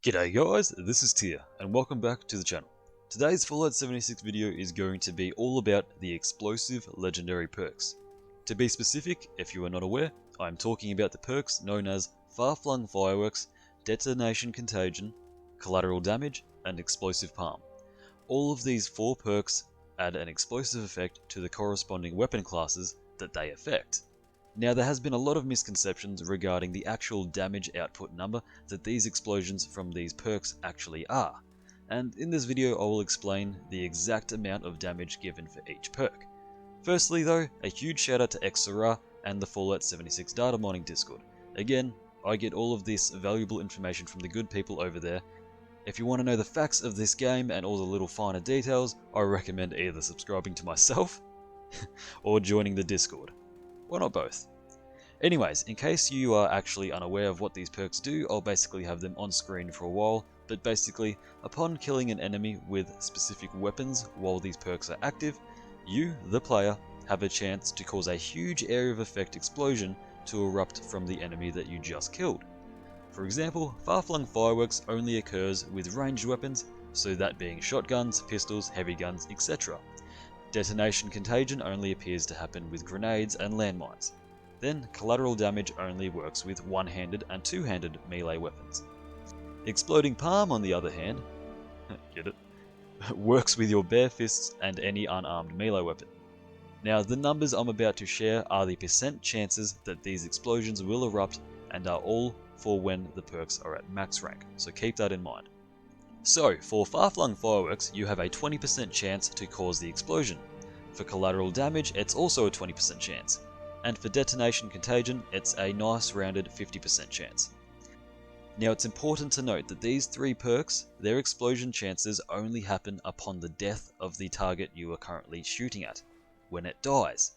G'day guys, this is Tyr, and welcome back to the channel. Today's Fallout 76 video is going to be all about the explosive legendary perks. To be specific, if you are not aware, I am talking about the perks known as Far-Flung Fireworks, Detonation Contagion, Collateral Damage, and Explosive Palm. All of these 4 perks add an explosive effect to the corresponding weapon classes that they affect. Now, there has been a lot of misconceptions regarding the actual damage output number that these explosions from these perks actually are, and in this video I will explain the exact amount of damage given for each perk. Firstly though, a huge shout out to XSerra and the Fallout 76 data mining Discord. Again, I get all of this valuable information from the good people over there. If you want to know the facts of this game and all the little finer details, I recommend either subscribing to myself or joining the Discord. Why not both? Anyways, in case you are actually unaware of what these perks do, I'll basically have them on screen for a while, but basically, upon killing an enemy with specific weapons while these perks are active, you, the player, have a chance to cause a huge area of effect explosion to erupt from the enemy that you just killed. For example, Far-Flung Fireworks only occurs with ranged weapons, so that being shotguns, pistols, heavy guns, etc. Detonation Contagion only appears to happen with grenades and landmines. Then, Collateral Damage only works with one-handed and two-handed melee weapons. Exploding Palm, on the other hand, get it, works with your bare fists and any unarmed melee weapon. Now, the numbers I'm about to share are the percent chances that these explosions will erupt and are all for when the perks are at max rank, so keep that in mind. So, for Far-Flung Fireworks, you have a 20% chance to cause the explosion. For Collateral Damage, it's also a 20% chance. And for Detonation Contagion, it's a nice rounded 50% chance. Now, it's important to note that these 3 perks, their explosion chances only happen upon the death of the target you are currently shooting at, when it dies.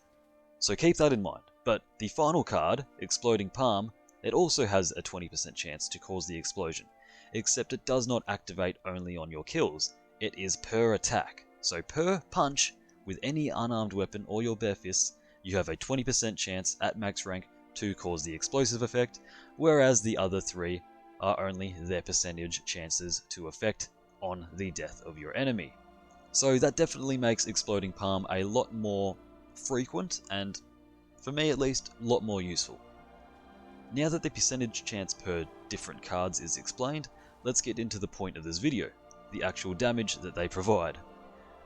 So keep that in mind. But the final card, Exploding Palm, it also has a 20% chance to cause the explosion. Except it does not activate only on your kills, it is per attack. So per punch, with any unarmed weapon or your bare fists, you have a 20% chance at max rank to cause the explosive effect, whereas the other 3 are only their percentage chances to affect on the death of your enemy. So that definitely makes Exploding Palm a lot more frequent and, for me at least, a lot more useful. Now that the percentage chance per different cards is explained, let's get into the point of this video, the actual damage that they provide.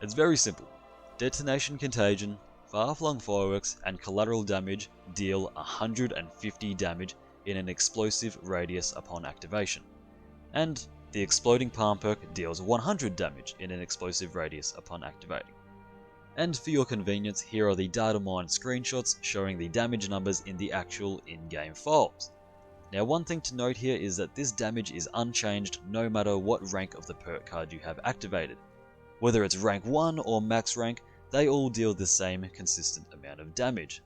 It's very simple. Detonation Contagion, Far-Flung Fireworks, and Collateral Damage deal 150 damage in an explosive radius upon activation. And the Exploding Palm perk deals 100 damage in an explosive radius upon activating. And for your convenience, here are the data mine screenshots showing the damage numbers in the actual in-game files. Now, one thing to note here is that this damage is unchanged no matter what rank of the perk card you have activated. Whether it's rank 1 or max rank, they all deal the same consistent amount of damage.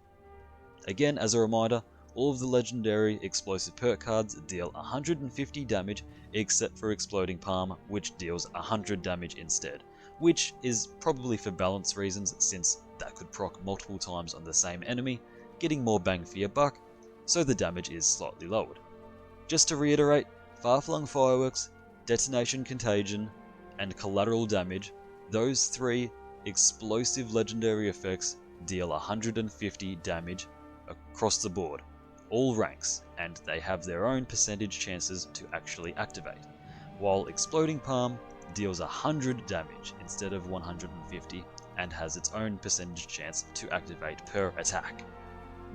Again, as a reminder, all of the legendary explosive perk cards deal 150 damage except for Exploding Palm, which deals 100 damage instead, which is probably for balance reasons since that could proc multiple times on the same enemy, getting more bang for your buck, so the damage is slightly lowered. Just to reiterate, Far-Flung Fireworks, Detonation Contagion, and Collateral Damage, those 3 explosive legendary effects deal 150 damage across the board, all ranks, and they have their own percentage chances to actually activate, while Exploding Palm deals 100 damage instead of 150 and has its own percentage chance to activate per attack.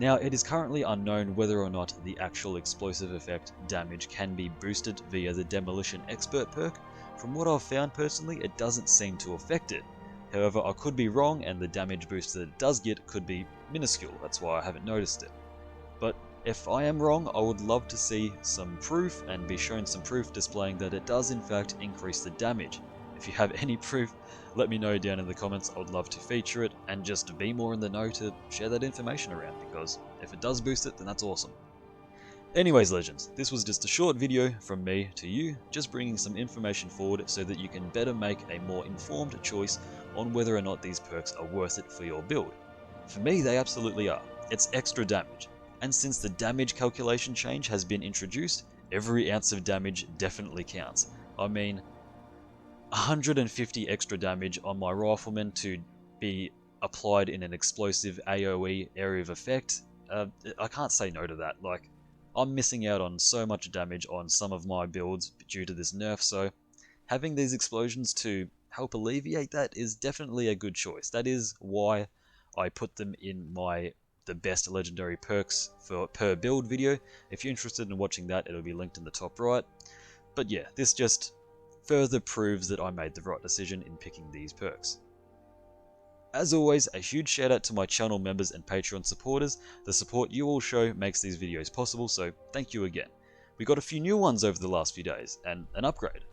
Now, it is currently unknown whether or not the actual explosive effect damage can be boosted via the Demolition Expert perk. From what I've found personally, it doesn't seem to affect it. However, I could be wrong and the damage boost that it does get could be minuscule, that's why I haven't noticed it. But if I am wrong, I would love to see some proof and be shown some proof displaying that it does in fact increase the damage. If you have any proof, let me know down in the comments. I would love to feature it and just be more in the know to share that information around, because if it does boost it, then that's awesome. Anyways, legends, this was just a short video from me to you, just bringing some information forward so that you can better make a more informed choice on whether or not these perks are worth it for your build. For me, they absolutely are. It's extra damage, and since the damage calculation change has been introduced, every ounce of damage definitely counts. I mean, 150 extra damage on my rifleman to be applied in an explosive AoE area of effect, I can't say no to that. Like, I'm missing out on so much damage on some of my builds due to this nerf, so having these explosions to help alleviate that is definitely a good choice. That is why I put them in the best legendary perks for per build video. If you're interested in watching that, it'll be linked in the top right. But yeah, this just further proves that I made the right decision in picking these perks. As always, a huge shout out to my channel members and Patreon supporters. The support you all show makes these videos possible, so thank you again. We got a few new ones over the last few days, and an upgrade.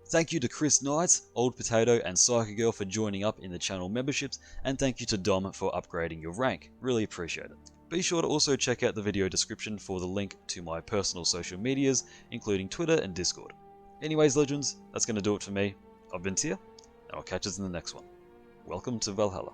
Thank you to Chris Knights, Old Potato, and Psycho Girl for joining up in the channel memberships, and thank you to Dom for upgrading your rank. Really appreciate it. Be sure to also check out the video description for the link to my personal social medias, including Twitter and Discord. Anyways, legends, that's going to do it for me. I've been Tyr, and I'll catch us in the next one. Welcome to Valhalla.